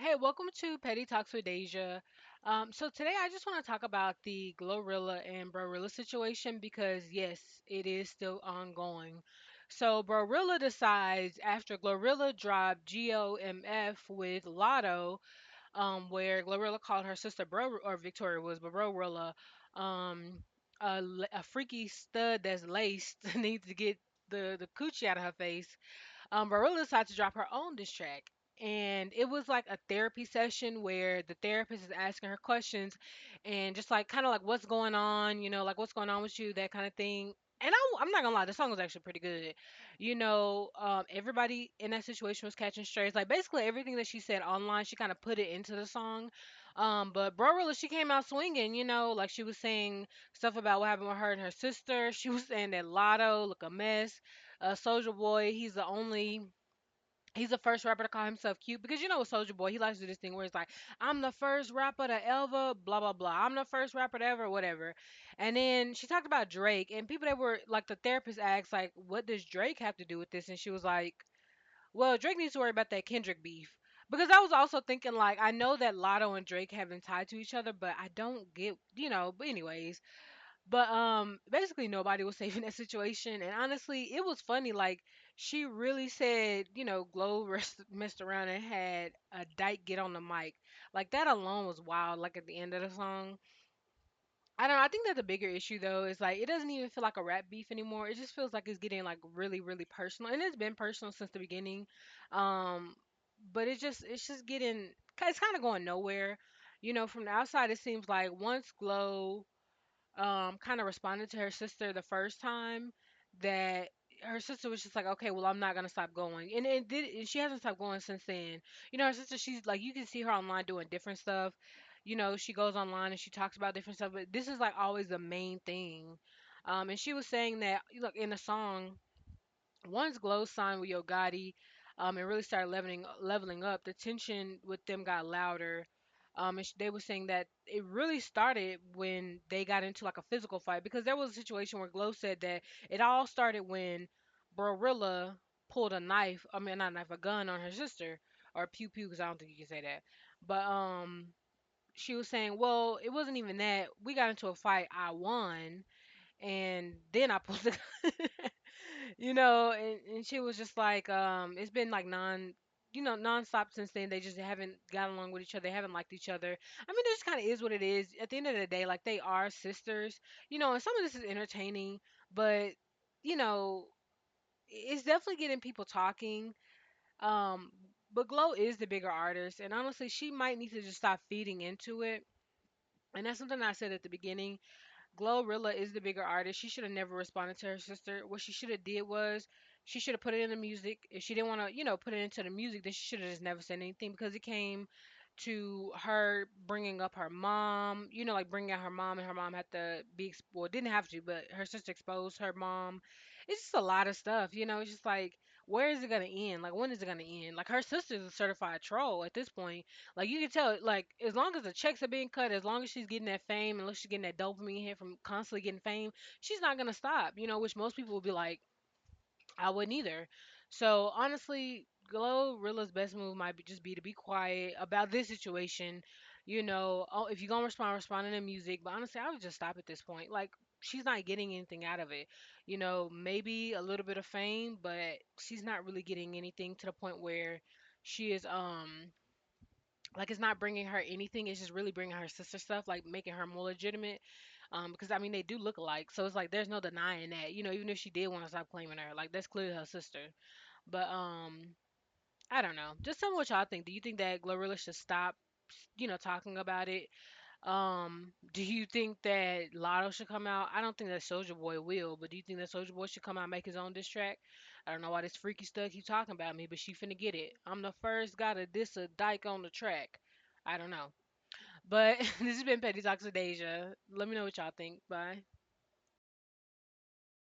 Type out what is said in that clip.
Hey, welcome to Petty Talks with Deja. So today I just want to talk about the GloRilla and BroRilla situation because yes, it is still ongoing. So BroRilla decides after GloRilla dropped GOMF with Lotto, where GloRilla called her sister Bro or Victoria was, but BroRilla, a freaky stud that's laced needs to get the coochie out of her face. BroRilla decided to drop her own diss track. And it was like a therapy session where the therapist is asking her questions and just like kind of like what's going on, like what's going on with you, that kind of thing. And I'm not gonna lie, the song was actually pretty good. Everybody in that situation was catching strays. Like basically everything that she said online, she kind of put it into the song. But BroRilla, she came out swinging. Like she was saying stuff about what happened with her and her sister. She was saying that Lotto look a mess. Soldier Boy, he's the first rapper to call himself cute because with Soldier Boy, he likes to do this thing where it's like, I'm the first rapper to ever blah blah blah. I'm the first rapper to ever whatever. And then she talked about Drake and people that were like the therapist asked like, what does Drake have to do with this? And she was like, well, Drake needs to worry about that Kendrick beef. Because I was also thinking like I know that Lotto and Drake have been tied to each other, but I don't get but anyways, but basically nobody was safe in that situation. And honestly, it was funny. Like she really said, Glow messed around and had a dyke get on the mic. Like that alone was wild. Like at the end of the song. I don't know. I think that the bigger issue though is like it doesn't even feel like a rap beef anymore. It just feels like it's getting like really, really personal. And it's been personal since the beginning. Um, but it's just getting it's kind of going nowhere. From the outside it seems like once Glow kind of responded to her sister the first time, that her sister was just like, okay, well, I'm not gonna stop going, and she hasn't stopped going since then. Her sister, she's like, you can see her online doing different stuff. She goes online and she talks about different stuff, but this is like always the main thing. And she was saying that, look, in the song, once Glow signed with Yo Gotti, and really started leveling up, the tension with them got louder. And they were saying that it really started when they got into like a physical fight because there was a situation where Glow said that it all started when BroRilla pulled a knife. I mean, not a knife, a gun on her sister, or pew pew, because I don't think you can say that. But she was saying, well, it wasn't even that. We got into a fight. I won, and then I pulled the gun. And she was just like, it's been like nonstop since then. They just haven't gotten along with each other. They haven't liked each other. I mean, it just kind of is what it is. At the end of the day, like they are sisters, and some of this is entertaining, but you know, it's definitely getting people talking. Um, but Glow is the bigger artist, and honestly, she might need to just stop feeding into it. And that's something I said at the beginning. GloRilla is the bigger artist. She should have never responded to her sister. What she should have did was she should have put it in the music. If she didn't want to, put it into the music, then she should have just never said anything because it came to her bringing up her mom, like bringing out her mom, and her mom had to be, well, didn't have to, but her sister exposed her mom. It's just a lot of stuff, It's just like, where is it gonna end? Like, when is it gonna end? Like, her sister's a certified troll at this point. Like, you can tell, like, as long as the checks are being cut, as long as she's getting that fame, and she's getting that dopamine hit from constantly getting fame, she's not gonna stop. Which most people will be like, I wouldn't either. So honestly, GloRilla's best move might be to be quiet about this situation. Oh, if you're gonna respond in the music. But honestly, I would just stop at this point. Like she's not getting anything out of it. Maybe a little bit of fame, but she's not really getting anything to the point where she is like it's not bringing her anything. It's just really bringing her sister stuff, like making her more legitimate. Because I mean they do look alike, so it's like there's no denying that. Even if she did want to stop claiming her, like that's clearly her sister. But I don't know. Just tell me what y'all think. Do you think that Glorilla should stop, talking about it? Do you think that Lotto should come out? I don't think that Soldier Boy will, but do you think that Soldier Boy should come out and make his own diss track? I don't know why this freaky stuff keep talking about me, but she finna get it. I'm the first guy to diss a dyke on the track. I don't know. But this has been Petty Talks with Deja. Let me know what y'all think. Bye.